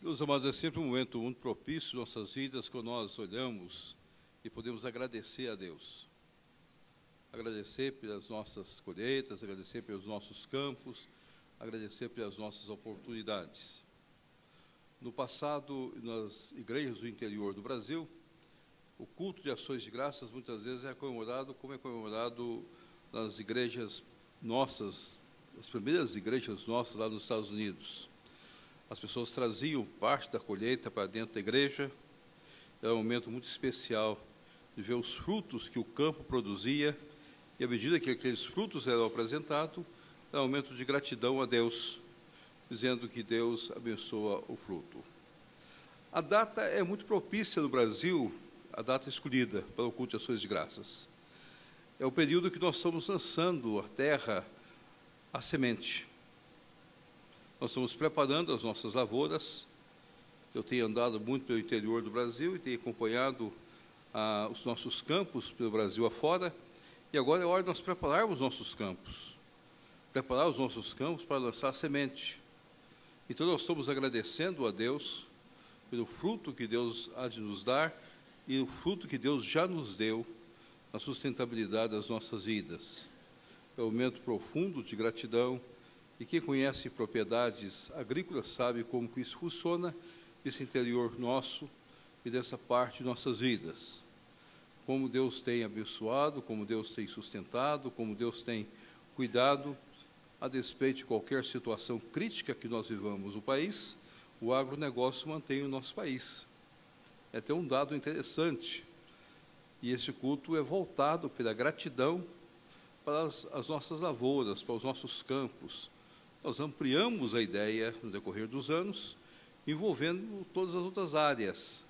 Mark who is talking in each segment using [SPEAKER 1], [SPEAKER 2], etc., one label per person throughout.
[SPEAKER 1] Meus amados, é sempre um momento muito propício em nossas vidas, quando nós olhamos e podemos agradecer a Deus. Agradecer pelas nossas colheitas, agradecer pelos nossos campos, agradecer pelas nossas oportunidades. No passado, nas igrejas do interior do Brasil, o culto de ações de graças muitas vezes é comemorado como é comemorado nas igrejas nossas, as primeiras igrejas nossas lá nos Estados Unidos. As pessoas traziam parte da colheita para dentro da igreja. Era um momento muito especial de ver os frutos que o campo produzia, e à medida que aqueles frutos eram apresentados, era um momento de gratidão a Deus, dizendo que Deus abençoa o fruto. A data é muito propícia no Brasil, a data escolhida para o culto de ações de graças. É o período que nós estamos lançando a terra, a semente. Nós estamos preparando as nossas lavouras. Eu tenho andado muito pelo interior do Brasil e tenho acompanhado os nossos campos pelo Brasil afora. E agora é hora de nós prepararmos os nossos campos. Preparar os nossos campos para lançar a semente. Então nós estamos agradecendo a Deus pelo fruto que Deus há de nos dar e o fruto que Deus já nos deu na sustentabilidade das nossas vidas. É um momento profundo de gratidão. E quem conhece propriedades agrícolas sabe como que isso funciona, esse interior nosso e dessa parte de nossas vidas. Como Deus tem abençoado, como Deus tem sustentado, como Deus tem cuidado, a despeito de qualquer situação crítica que nós vivamos no país, o agronegócio mantém o nosso país. É até um dado interessante. E esse culto é voltado pela gratidão para as nossas lavouras, para os nossos campos. Nós ampliamos a ideia no decorrer dos anos, envolvendo todas as outras áreas.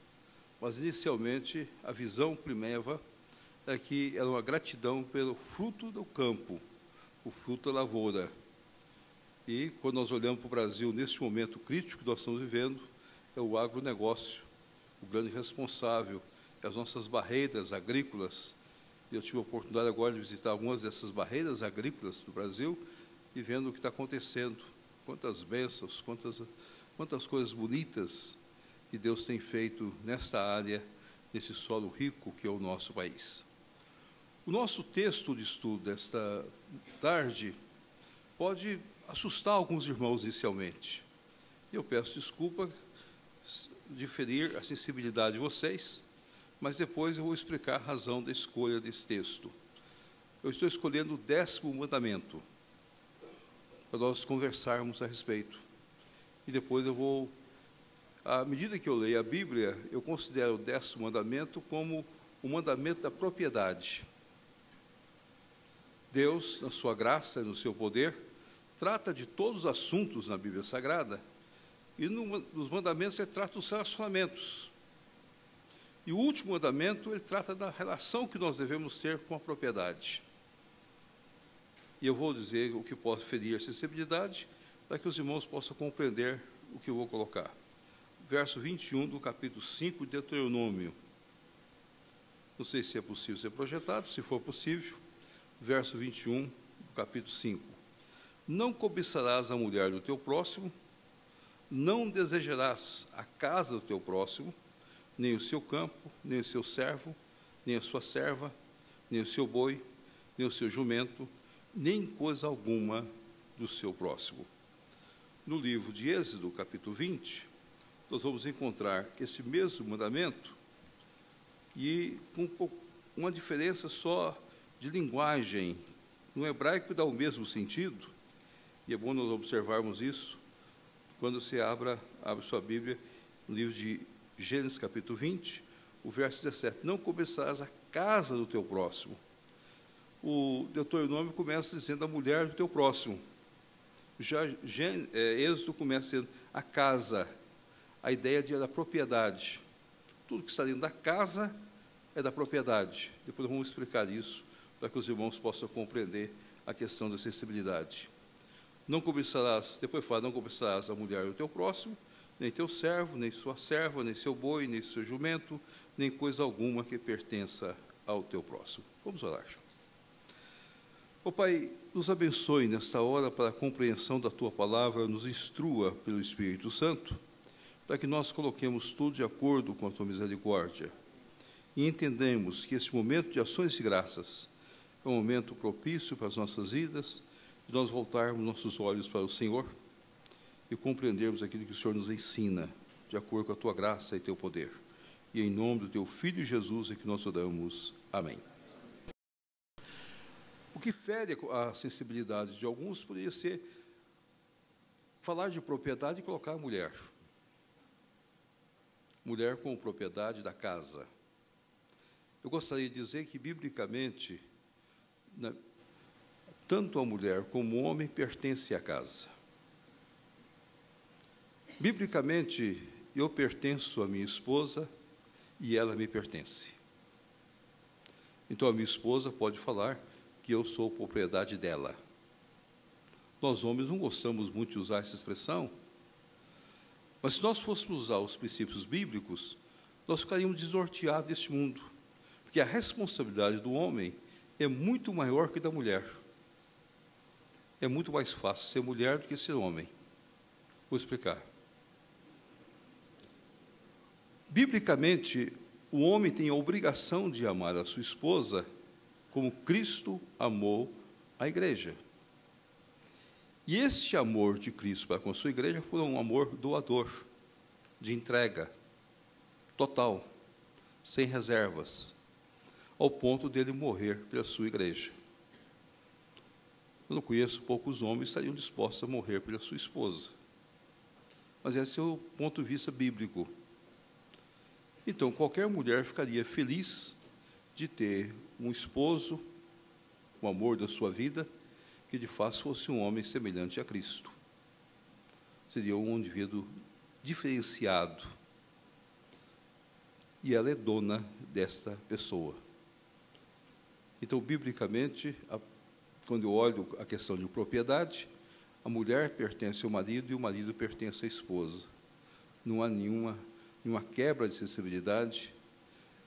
[SPEAKER 1] Mas, inicialmente, a visão primeira é que era uma gratidão pelo fruto do campo, o fruto da lavoura. E, quando nós olhamos para o Brasil, neste momento crítico que nós estamos vivendo, é o agronegócio, o grande responsável, as nossas barreiras agrícolas. Eu tive a oportunidade agora de visitar algumas dessas barreiras agrícolas do Brasil, e vendo o que está acontecendo, quantas bênçãos, quantas coisas bonitas que Deus tem feito nesta área, nesse solo rico que é o nosso país. O nosso texto de estudo desta tarde pode assustar alguns irmãos inicialmente. E eu peço desculpa de ferir a sensibilidade de vocês, mas depois eu vou explicar a razão da escolha desse texto. Eu estou escolhendo o 10º mandamento, para nós conversarmos a respeito. E depois eu vou, à medida que eu leio a Bíblia, eu considero o 10º mandamento como o mandamento da propriedade. Deus, na sua graça e no seu poder, trata de todos os assuntos na Bíblia Sagrada, e nos mandamentos ele trata dos relacionamentos. E o último mandamento, ele trata da relação que nós devemos ter com a propriedade. E eu vou dizer o que pode ferir a sensibilidade, para que os irmãos possam compreender o que eu vou colocar. Verso 21 do capítulo 5 de Deuteronômio. Não sei se é possível ser projetado, se for possível. Verso 21 do capítulo 5. Não cobiçarás a mulher do teu próximo, não desejarás a casa do teu próximo, nem o seu campo, nem o seu servo, nem a sua serva, nem o seu boi, nem o seu jumento, nem coisa alguma do seu próximo. No livro de Êxodo, capítulo 20, nós vamos encontrar esse mesmo mandamento e com uma diferença só de linguagem. No hebraico dá o mesmo sentido, e é bom nós observarmos isso quando você abre sua Bíblia no livro de Gênesis, capítulo 20, o verso 17. Não cobiçarás a casa do teu próximo. O Deuteronômio começa dizendo a mulher do teu próximo. Já Êxodo começa dizendo a casa, a ideia da propriedade. Tudo que está dentro da casa é da propriedade. Depois vamos explicar isso, para que os irmãos possam compreender a questão da sensibilidade. Não cobiçarás, depois fala, não cobiçarás a mulher do teu próximo, nem teu servo, nem sua serva, nem seu boi, nem seu jumento, nem coisa alguma que pertença ao teu próximo. Vamos orar. Ó Pai, nos abençoe nesta hora para a compreensão da Tua palavra, nos instrua pelo Espírito Santo, para que nós coloquemos tudo de acordo com a tua misericórdia e entendemos que este momento de ações de graças é um momento propício para as nossas vidas, de nós voltarmos nossos olhos para o Senhor e compreendermos aquilo que o Senhor nos ensina, de acordo com a tua graça e teu poder. E em nome do teu Filho Jesus é que nós oramos. Amém. O que fere a sensibilidade de alguns poderia ser falar de propriedade e colocar a mulher. Mulher como propriedade da casa. Eu gostaria de dizer que, biblicamente, tanto a mulher como o homem pertencem à casa. Biblicamente, eu pertenço à minha esposa e ela me pertence. Então, a minha esposa pode falar que eu sou propriedade dela. Nós, homens, não gostamos muito de usar essa expressão, mas se nós fôssemos usar os princípios bíblicos, nós ficaríamos desnorteados deste mundo, porque a responsabilidade do homem é muito maior que da mulher. É muito mais fácil ser mulher do que ser homem. Vou explicar. Biblicamente, o homem tem a obrigação de amar a sua esposa como Cristo amou a igreja. E este amor de Cristo para com a sua igreja foi um amor doador, de entrega, total, sem reservas, ao ponto dele morrer pela sua igreja. Eu não conheço poucos homens que estariam dispostos a morrer pela sua esposa. Mas esse é o ponto de vista bíblico. Então, qualquer mulher ficaria feliz de ter um esposo, o amor da sua vida, que de fato fosse um homem semelhante a Cristo. Seria um indivíduo diferenciado. E ela é dona desta pessoa. Então, biblicamente, quando eu olho a questão de propriedade, a mulher pertence ao marido e o marido pertence à esposa. Não há nenhuma quebra de sensibilidade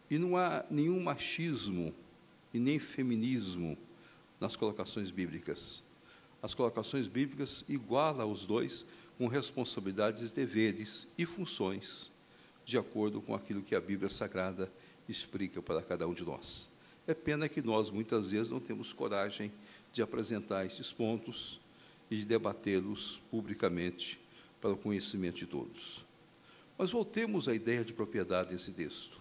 [SPEAKER 1] e não há nenhum machismo e nem feminismo nas colocações bíblicas. As colocações bíblicas igualam os dois com responsabilidades, deveres e funções, de acordo com aquilo que a Bíblia Sagrada explica para cada um de nós. É pena que nós, muitas vezes, não temos coragem de apresentar esses pontos e de debatê-los publicamente para o conhecimento de todos. Mas voltemos à ideia de propriedade nesse texto.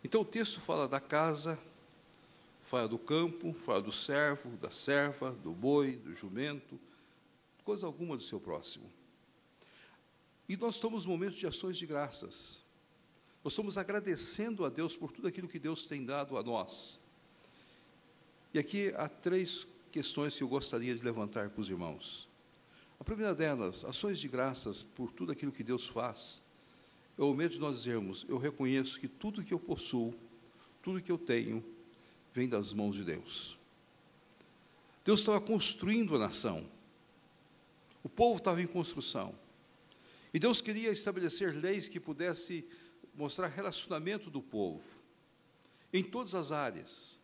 [SPEAKER 1] Então, o texto fala da casa, fala do campo, fala do servo, da serva, do boi, do jumento, coisa alguma do seu próximo. E nós estamos num momento de ações de graças. Nós estamos agradecendo a Deus por tudo aquilo que Deus tem dado a nós. E aqui há 3 questões que eu gostaria de levantar para os irmãos. A primeira delas, ações de graças por tudo aquilo que Deus faz, é o momento de nós dizermos: eu reconheço que tudo que eu possuo, tudo que eu tenho, vem das mãos de Deus. Deus estava construindo a nação. O povo estava em construção. E Deus queria estabelecer leis que pudessem mostrar relacionamento do povo, em todas as áreas.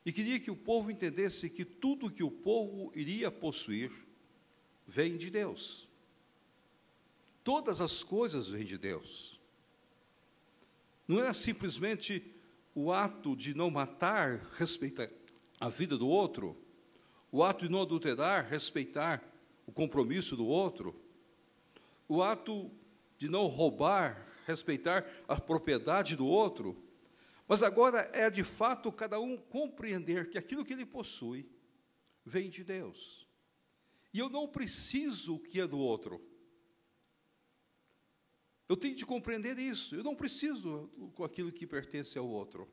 [SPEAKER 1] E queria que o povo entendesse que tudo que o povo iria possuir vem de Deus. Todas as coisas vêm de Deus. Não era simplesmente o ato de não matar, respeitar a vida do outro, o ato de não adulterar, respeitar o compromisso do outro, o ato de não roubar, respeitar a propriedade do outro, mas agora é de fato cada um compreender que aquilo que ele possui vem de Deus. E eu não preciso o que é do outro. Eu tenho de compreender isso. Eu não preciso com aquilo que pertence ao outro.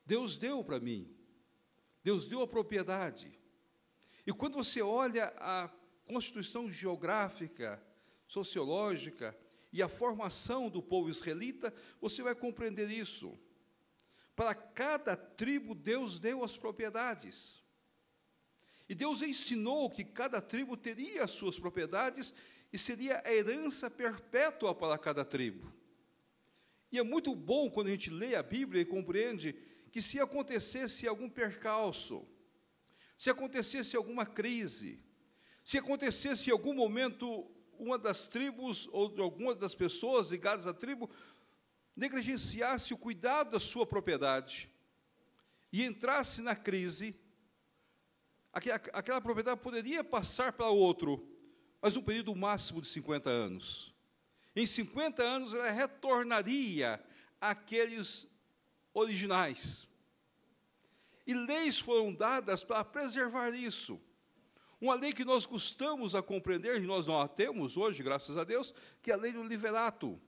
[SPEAKER 1] Deus deu para mim. Deus deu a propriedade. E quando você olha a constituição geográfica, sociológica e a formação do povo israelita, você vai compreender isso. Para cada tribo, Deus deu as propriedades. E Deus ensinou que cada tribo teria as suas propriedades e seria a herança perpétua para cada tribo. E é muito bom quando a gente lê a Bíblia e compreende que se acontecesse algum percalço, se acontecesse alguma crise, se acontecesse algum momento uma das tribos ou de algumas das pessoas ligadas à tribo negligenciasse o cuidado da sua propriedade e entrasse na crise, aquela propriedade poderia passar para outro, mas um período máximo de 50 anos. Em 50 anos, ela retornaria àqueles originais. E leis foram dadas para preservar isso. Uma lei que nós custamos a compreender, e nós não a temos hoje, graças a Deus, que é a lei do liverato.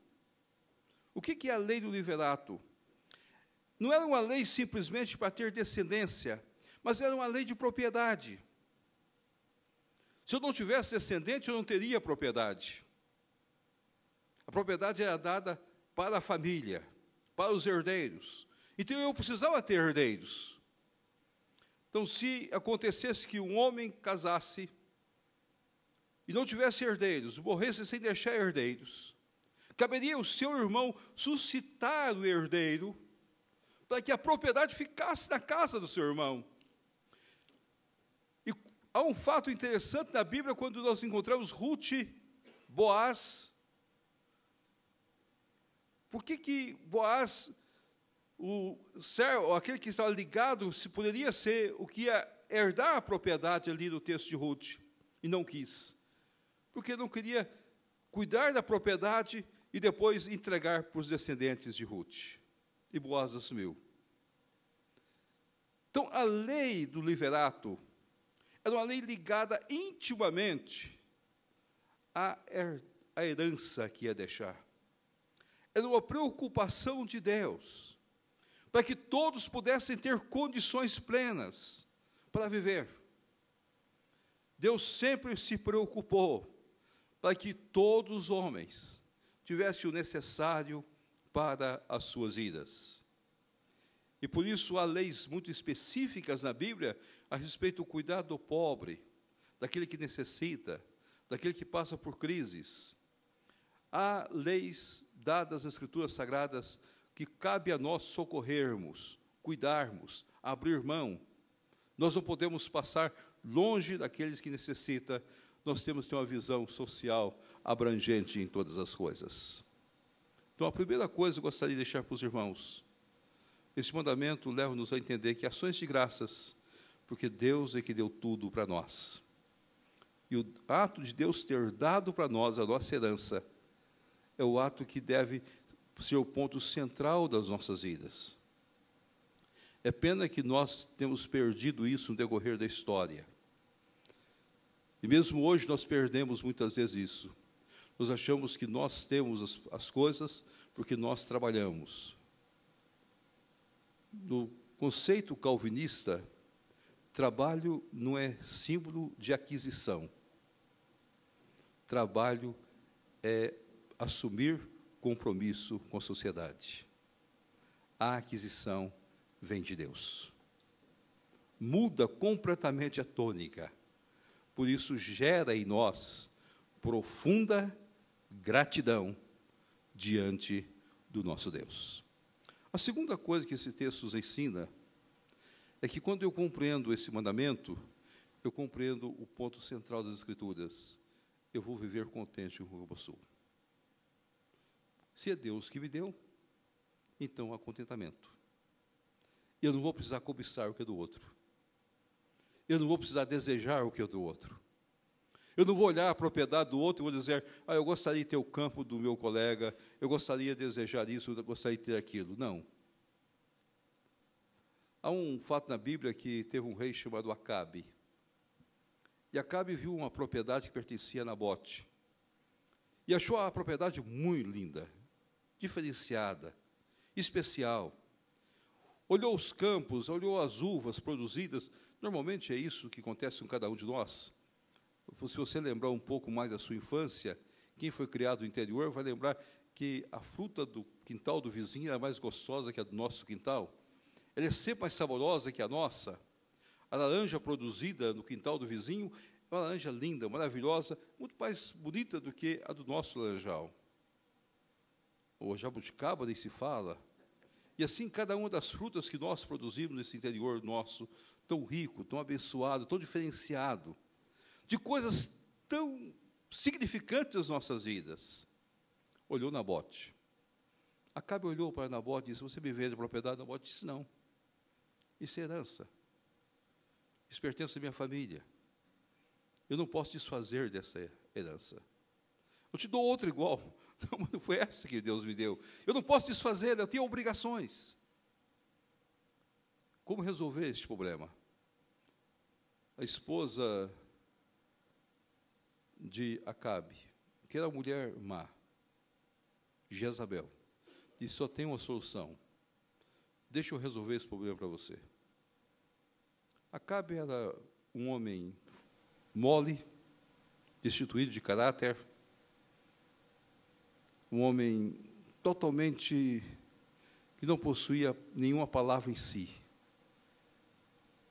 [SPEAKER 1] O que é a lei do liverato? Não era uma lei simplesmente para ter descendência, mas era uma lei de propriedade. Se eu não tivesse descendente, eu não teria propriedade. A propriedade era dada para a família, para os herdeiros. Então eu precisava ter herdeiros. Então, se acontecesse que um homem casasse e não tivesse herdeiros, morresse sem deixar herdeiros, caberia o seu irmão suscitar o herdeiro para que a propriedade ficasse na casa do seu irmão. E há um fato interessante na Bíblia, quando nós encontramos Ruth, Boaz. Por que Boaz, o servo, aquele que estava ligado, se poderia ser o que ia herdar a propriedade ali no texto de Ruth, e não quis? Porque não queria cuidar da propriedade e depois entregar para os descendentes de Ruth. E Boaz assumiu. Então, a lei do liverato era uma lei ligada intimamente à herança que ia deixar. Era uma preocupação de Deus, para que todos pudessem ter condições plenas para viver. Deus sempre se preocupou para que todos os homens tivessem o necessário para as suas vidas. E por isso há leis muito específicas na Bíblia a respeito do cuidado do pobre, daquele que necessita, daquele que passa por crises. Há leis dadas nas Escrituras Sagradas que cabe a nós socorrermos, cuidarmos, abrir mão. Nós não podemos passar longe daqueles que necessitam. Nós temos que ter uma visão social abrangente em todas as coisas. Então, a primeira coisa que eu gostaria de deixar para os irmãos, esse mandamento leva-nos a entender que ações de graças, porque Deus é que deu tudo para nós. E o ato de Deus ter dado para nós a nossa herança é o ato que deve ser o ponto central das nossas vidas. É pena que nós temos perdido isso no decorrer da história. E mesmo hoje nós perdemos muitas vezes isso. Nós achamos que nós temos as coisas porque nós trabalhamos. No conceito calvinista, trabalho não é símbolo de aquisição. Trabalho é assumir compromisso com a sociedade. A aquisição vem de Deus. Muda completamente a tônica. Por isso gera em nós profunda gratidão diante do nosso Deus. A segunda coisa que esse texto nos ensina é que quando eu compreendo esse mandamento, eu compreendo o ponto central das Escrituras. Eu vou viver contente com o que eu possuo. Se é Deus que me deu, então há contentamento. Eu não vou precisar cobiçar o que é do outro. Eu não vou precisar desejar o que é do outro. Eu não vou olhar a propriedade do outro e vou dizer, eu gostaria de ter o campo do meu colega, eu gostaria de desejar isso, eu gostaria de ter aquilo. Não. Há um fato na Bíblia que teve um rei chamado Acabe. E Acabe viu uma propriedade que pertencia a Nabote. E achou a propriedade muito linda, diferenciada, especial. Olhou os campos, olhou as uvas produzidas. Normalmente é isso que acontece com cada um de nós. Se você lembrar um pouco mais da sua infância, quem foi criado no interior vai lembrar que a fruta do quintal do vizinho é mais gostosa que a do nosso quintal. Ela é sempre mais saborosa que a nossa. A laranja produzida no quintal do vizinho é uma laranja linda, maravilhosa, muito mais bonita do que a do nosso laranjal. O jabuticaba nem se fala. E assim, cada uma das frutas que nós produzimos nesse interior nosso, tão rico, tão abençoado, tão diferenciado, de coisas tão significante das nossas vidas. Olhou Nabote. Acabe olhou para Nabote e disse: você me vende a propriedade? Nabote disse: não, isso é herança, isso pertence à minha família, eu não posso desfazer dessa herança. Eu te dou outra igual. Não, mas não foi essa que Deus me deu. Eu não posso desfazer, eu tenho obrigações. Como resolver este problema? A esposa de Acabe, que era uma mulher má, Jezabel, disse: só tem uma solução, deixa eu resolver esse problema para você. Acabe era um homem mole, destituído de caráter, um homem totalmente que não possuía nenhuma palavra em si.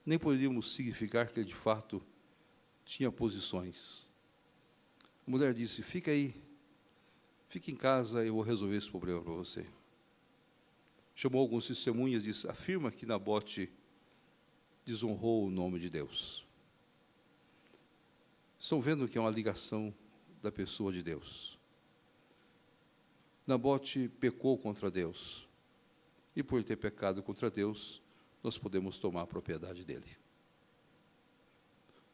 [SPEAKER 1] Nem poderíamos significar que ele, de fato, tinha posições. A mulher disse: fica aí, fique em casa, eu vou resolver esse problema para você. Chamou alguns testemunhas e disse: afirma que Nabote desonrou o nome de Deus. Estão vendo que é uma ligação da pessoa de Deus. Nabote pecou contra Deus, e por ter pecado contra Deus, nós podemos tomar a propriedade dele.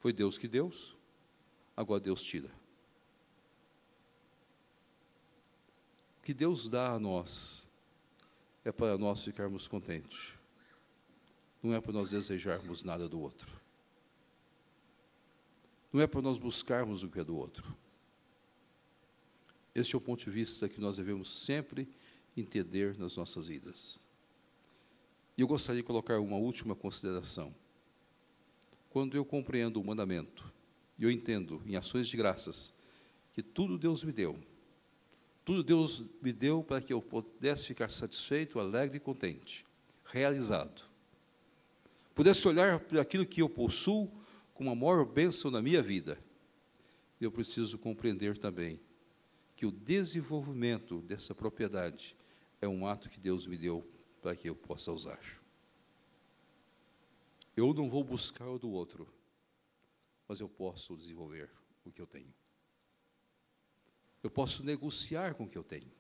[SPEAKER 1] Foi Deus que deu, agora Deus tira. O que Deus dá a nós é para nós ficarmos contentes, não é para nós desejarmos nada do outro, não é para nós buscarmos o que é do outro. Este é o ponto de vista que nós devemos sempre entender nas nossas vidas. E eu gostaria de colocar uma última consideração. Quando eu compreendo o mandamento, e eu entendo em ações de graças, que tudo Deus me deu, tudo Deus me deu para que eu pudesse ficar satisfeito, alegre e contente, realizado. Pudesse olhar para aquilo que eu possuo como a maior bênção na minha vida. Eu preciso compreender também que o desenvolvimento dessa propriedade é um ato que Deus me deu para que eu possa usar. Eu não vou buscar o do outro, mas eu posso desenvolver o que eu tenho. Eu posso negociar com o que eu tenho.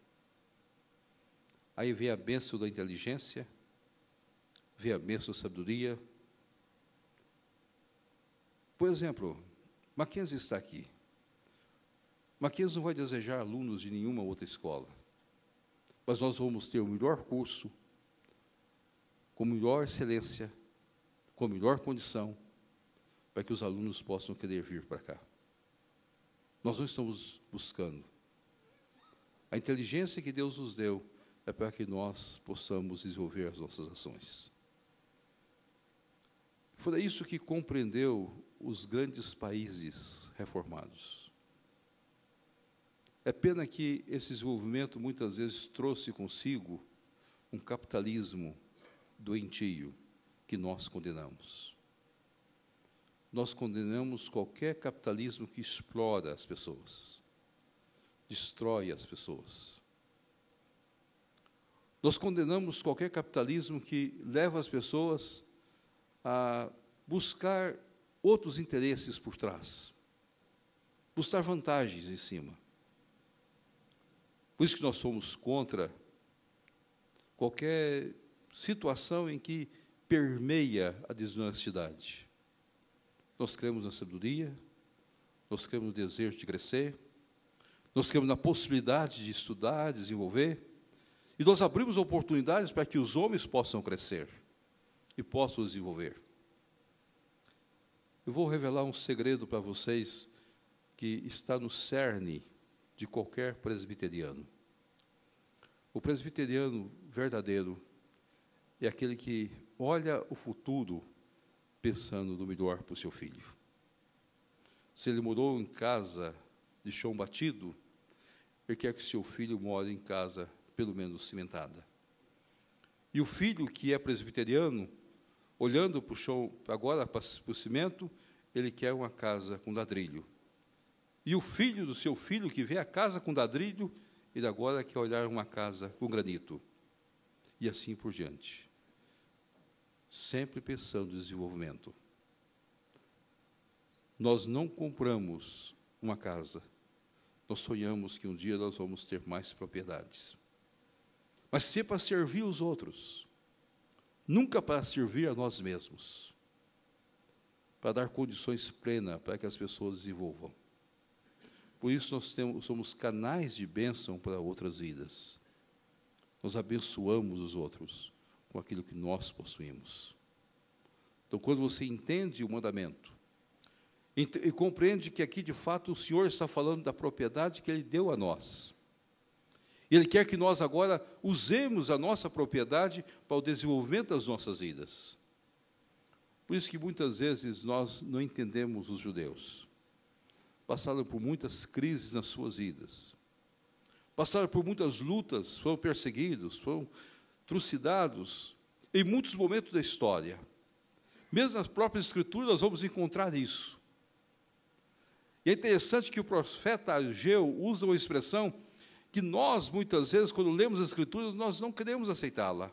[SPEAKER 1] Aí vem a bênção da inteligência, vem a bênção da sabedoria. Por exemplo, Mackenzie está aqui. Mackenzie não vai desejar alunos de nenhuma outra escola, mas nós vamos ter o melhor curso, com melhor excelência, com melhor condição, para que os alunos possam querer vir para cá. Nós não estamos buscando. A inteligência que Deus nos deu é para que nós possamos desenvolver as nossas ações. Foi isso que compreendeu os grandes países reformados. É pena que esse desenvolvimento muitas vezes trouxe consigo um capitalismo doentio que nós condenamos. Nós condenamos qualquer capitalismo que explora as pessoas, destrói as pessoas. Nós condenamos qualquer capitalismo que leva as pessoas a buscar outros interesses por trás, buscar vantagens em cima. Por isso que nós somos contra qualquer situação em que permeia a desonestidade. Nós cremos na sabedoria, nós cremos no desejo de crescer, nós cremos na possibilidade de estudar, desenvolver, e nós abrimos oportunidades para que os homens possam crescer e possam desenvolver. Eu vou revelar um segredo para vocês que está no cerne de qualquer presbiteriano. O presbiteriano verdadeiro é aquele que olha o futuro pensando no melhor para o seu filho. Se ele morou em casa de chão batido, ele quer que seu filho more em casa, pelo menos cimentada. E o filho que é presbiteriano, olhando para o chão, agora para o cimento, ele quer uma casa com ladrilho. E o filho do seu filho, que vê a casa com ladrilho, ele agora quer olhar uma casa com granito. E assim por diante. Sempre pensando no desenvolvimento. Nós não compramos uma casa, nós sonhamos que um dia nós vamos ter mais propriedades. Mas sempre para servir os outros, nunca para servir a nós mesmos, para dar condições plenas para que as pessoas desenvolvam. Por isso nós somos canais de bênção para outras vidas. Nós abençoamos os outros com aquilo que nós possuímos. Então, quando você entende o mandamento, e compreende que aqui, de fato, o Senhor está falando da propriedade que Ele deu a nós. E Ele quer que nós agora usemos a nossa propriedade para o desenvolvimento das nossas vidas. Por isso que muitas vezes nós não entendemos os judeus. Passaram por muitas crises nas suas vidas. Passaram por muitas lutas, foram perseguidos, foram trucidados em muitos momentos da história. Mesmo nas próprias Escrituras nós vamos encontrar isso. E é interessante que o profeta Ageu usa uma expressão que nós, muitas vezes, quando lemos as Escrituras, nós não queremos aceitá-la.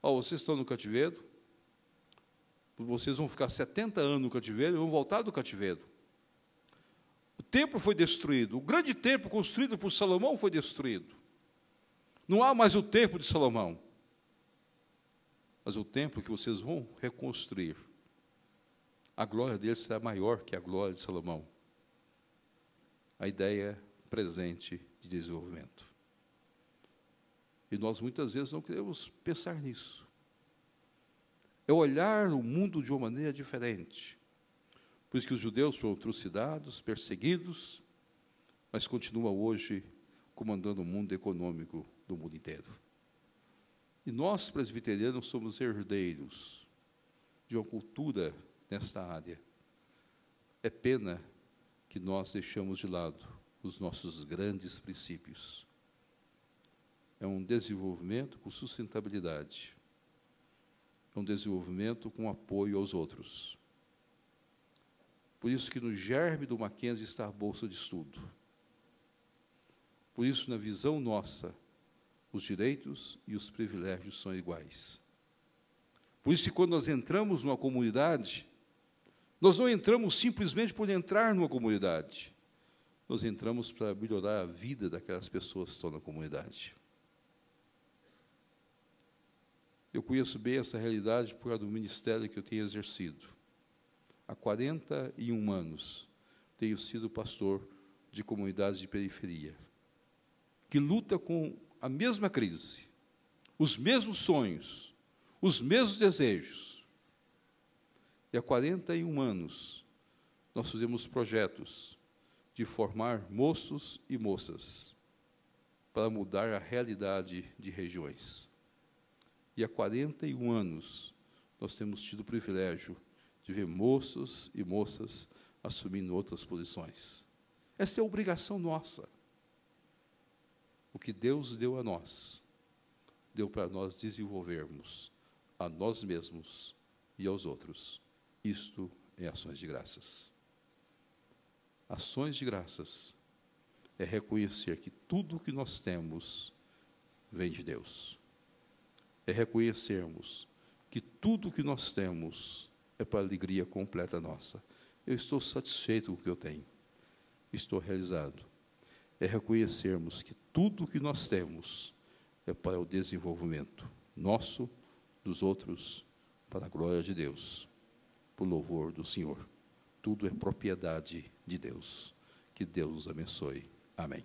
[SPEAKER 1] Vocês estão no cativeiro, vocês vão ficar 70 anos no cativeiro e vão voltar do cativeiro. O templo foi destruído, o grande templo construído por Salomão foi destruído. Não há mais o templo de Salomão, mas o templo que vocês vão reconstruir. A glória dele será maior que a glória de Salomão. A ideia presente de desenvolvimento. E nós muitas vezes não queremos pensar nisso. É olhar o mundo de uma maneira diferente. Por isso que os judeus foram trucidados, perseguidos, mas continuam hoje comandando o mundo econômico do mundo inteiro. E nós, presbiterianos, somos herdeiros de uma cultura nesta área. É pena que nós deixamos de lado os nossos grandes princípios. É um desenvolvimento com sustentabilidade. É um desenvolvimento com apoio aos outros. Por isso que no germe do Mackenzie está a bolsa de estudo. Por isso, na visão nossa, os direitos e os privilégios são iguais. Por isso que quando nós entramos numa comunidade, nós não entramos simplesmente por entrar numa comunidade. Nós entramos para melhorar a vida daquelas pessoas que estão na comunidade. Eu conheço bem essa realidade por causa do ministério que eu tenho exercido. Há 41 anos tenho sido pastor de comunidades de periferia, que luta com a mesma crise, os mesmos sonhos, os mesmos desejos. E há 41 anos, nós fizemos projetos de formar moços e moças para mudar a realidade de regiões. E há 41 anos, nós temos tido o privilégio de ver moços e moças assumindo outras posições. Essa é a obrigação nossa. O que Deus deu a nós, deu para nós desenvolvermos a nós mesmos e aos outros. Isto é ações de graças. Ações de graças é reconhecer que tudo o que nós temos vem de Deus. É reconhecermos que tudo o que nós temos é para a alegria completa nossa. Eu estou satisfeito com o que eu tenho. Estou realizado. É reconhecermos que tudo o que nós temos é para o desenvolvimento nosso, dos outros, para a glória de Deus, para o louvor do Senhor. Tudo é propriedade de Deus. Que Deus nos abençoe. Amém.